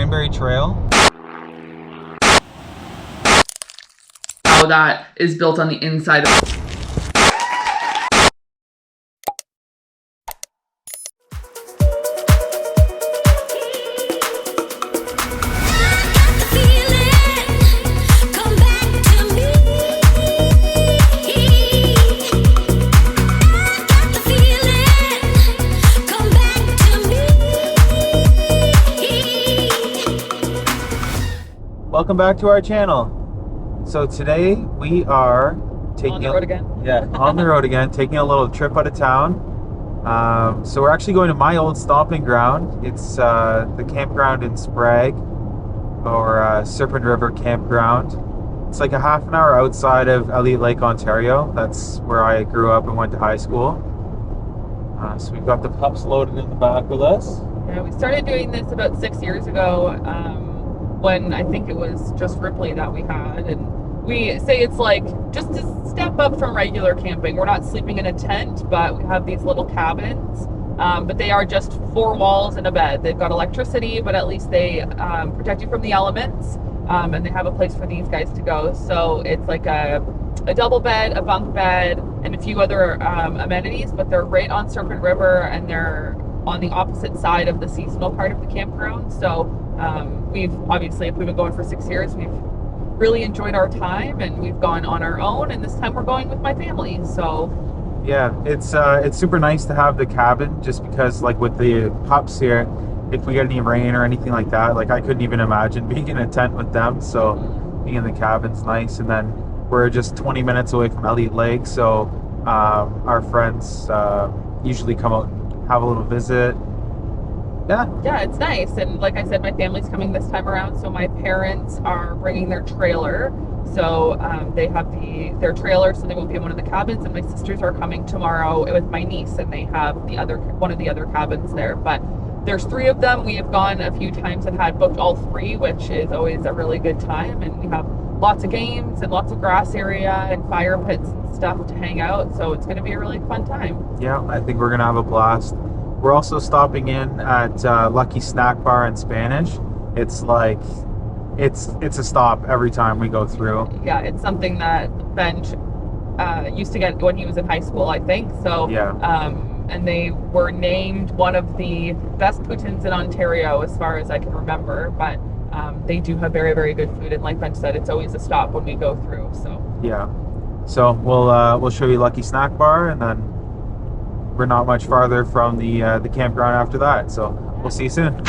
Cranberry Trail. How that is built on the inside of Welcome back to our channel. So today we are taking on the road again. Yeah, on the road again, taking a little trip out of town. So we're actually going to my old stomping ground. It's the campground in Spragge, or Serpent River Campground. It's like a half an hour outside of Wagoosh Lake, Ontario. That's where I grew up and went to high school. So we've got the pups loaded in the back with us. Yeah, we started doing this about 6 years ago. When I think it was just Ripley that we had, and we say it's like just a step up from regular camping. We're not sleeping in a tent, but we have these little cabins, but they are just 4 walls and a bed. They've got electricity, but at least they protect you from the elements, and they have a place for these guys to go. So it's like a double bed, a bunk bed, and a few other amenities, but they're right on Serpent River, and they're on the opposite side of the seasonal part of the campground. So we've obviously, if we've been going for 6 years, we've really enjoyed our time, and we've gone on our own, and this time we're going with my family. So yeah, it's super nice to have the cabin, just because like with the pups here, if we get any rain or anything like that, like I couldn't even imagine being in a tent with them. So being in the cabin's nice. And then we're just 20 minutes away from Wagoosh Lake, so our friends usually come out and have a little visit. Yeah, it's nice. And like I said, my family's coming this time around, so my parents are bringing their trailer. So they have their trailer, so they won't be in one of the cabins. And my sisters are coming tomorrow with my niece, and they have one of the other cabins there. But there's 3 of them. We have gone a few times and had booked all 3, which is always a really good time. And we have lots of games and lots of grass area and fire pits and stuff to hang out. So it's going to be a really fun time. Yeah, I think we're gonna have a blast. We're also stopping in at Lucky Snack Bar in Spanish. It's like it's a stop every time we go through. Yeah, it's something that Benji used to get when he was in high school, I think. So yeah. And they were named one of the best poutines in Ontario as far as I can remember. But they do have very, very good food, and like Ben said, it's always a stop when we go through. So yeah, so we'll show you Lucky Snack Bar, and then we're not much farther from the campground after that. So we'll see you soon.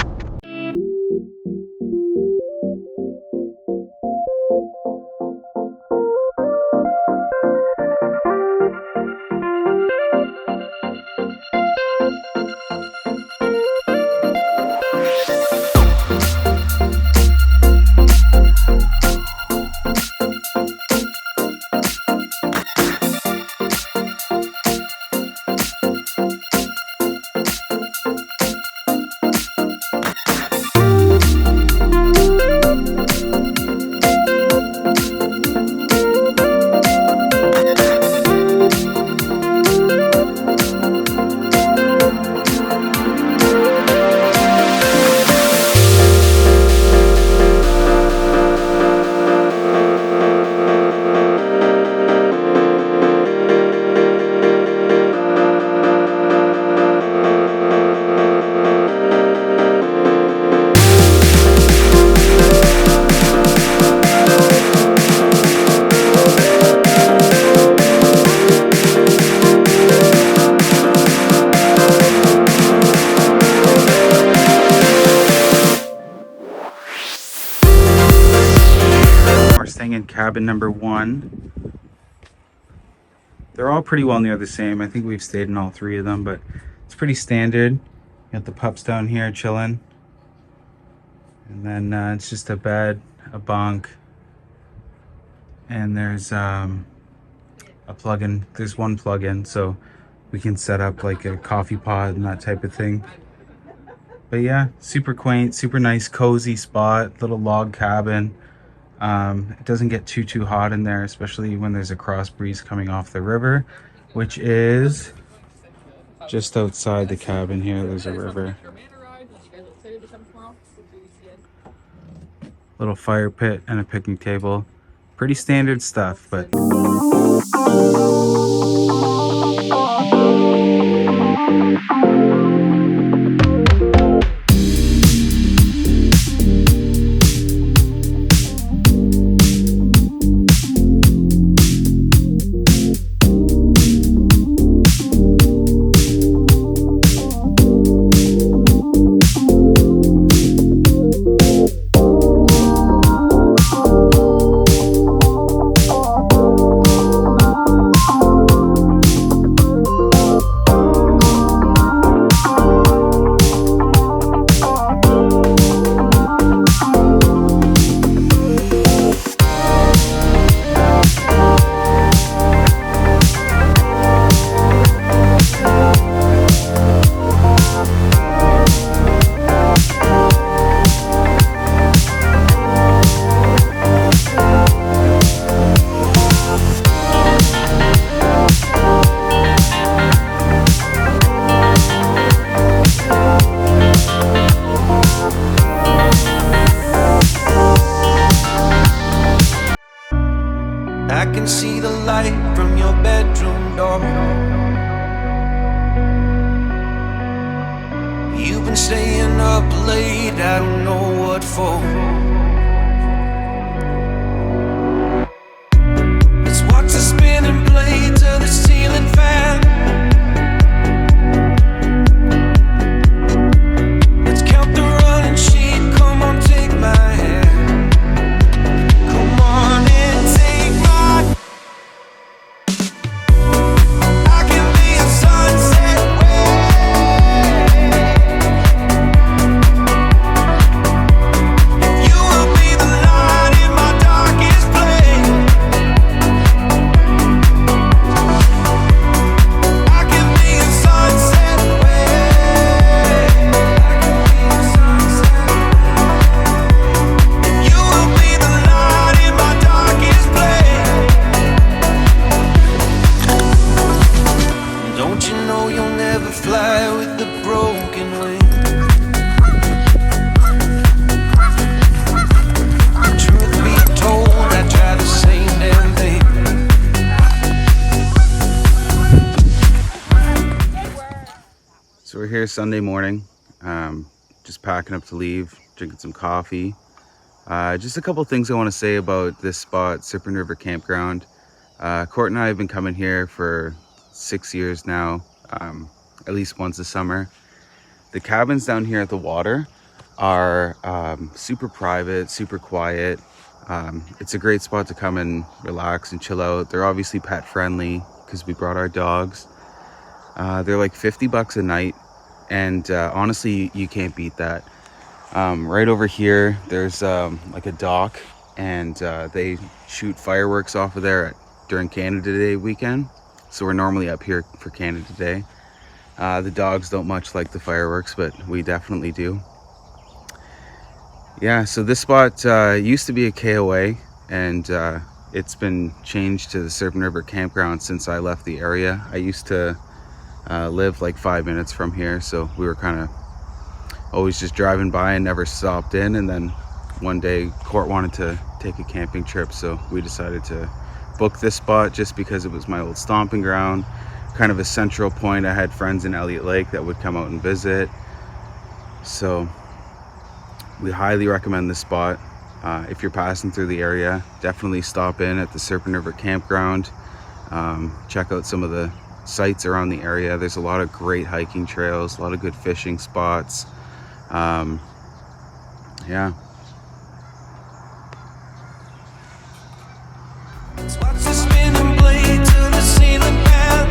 Staying in cabin number 1. They're all pretty well near the same. I think we've stayed in all 3 of them, but it's pretty standard. Got the pups down here chilling, and then it's just a bed, a bunk, and there's a plug-in. There's one plug-in, so we can set up like a coffee pod and that type of thing. But yeah, super quaint, super nice, cozy spot, little log cabin. It doesn't get too hot in there, especially when there's a cross breeze coming off the river, which is just outside the cabin here. There's a river. little fire pit and a picnic table. Pretty standard stuff, but I can see the light from your bedroom door. You've been staying up late, I don't know what for. Let's watch the spinning blades of the ceiling fan. Let's count the running sheep, come on, take my hand. Come on and take my. I can be a sunset wave. You will be the light in my darkest place. I can be a sunset wave. You will be the light in my darkest place. Don't you know you'll never fly with a broken wing? Truth be told, I try the same damn thing. so we're here Sunday morning, just packing up to leave, drinking some coffee. Just a couple things I want to say about this spot, Serpent River Campground. Court and I have been coming here for 6 years now, at least once a summer. The cabins down here at the water are super private, super quiet. It's a great spot to come and relax and chill out. They're obviously pet friendly because we brought our dogs. They're like $50 a night, and honestly, you can't beat that. Right over here, there's like a dock, and they shoot fireworks off of there during Canada Day weekend. So we're normally up here for Canada Day. The dogs don't much like the fireworks, but we definitely do. Yeah, so this spot used to be a KOA, and it's been changed to the Serpent River Campground since I left the area. I used to live like 5 minutes from here, so we were kind of always just driving by and never stopped in. And then one day Court wanted to take a camping trip, so we decided to book this spot just because it was my old stomping ground, kind of a central point. I had friends in Elliott Lake that would come out and visit, so we highly recommend this spot. If you're passing through the area, definitely stop in at the Serpent River Campground. Check out some of the sites around the area. There's a lot of great hiking trails, a lot of good fishing spots. Yeah. Let's watch the spinning blades of the ceiling fan.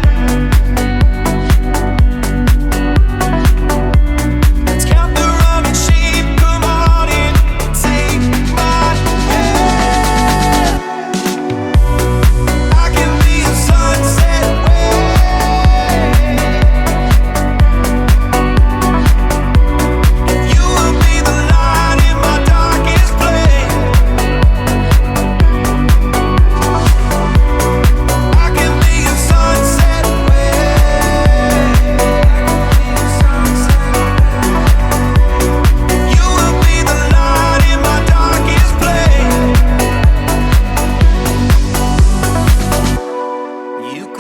Let's count the running sheep, come on in, take my hand. I can be a sunset wave. You will be the light in my dark.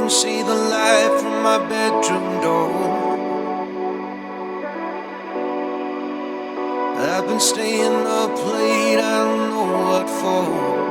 can see the light from my bedroom door. I've been staying up late, I don't know what for.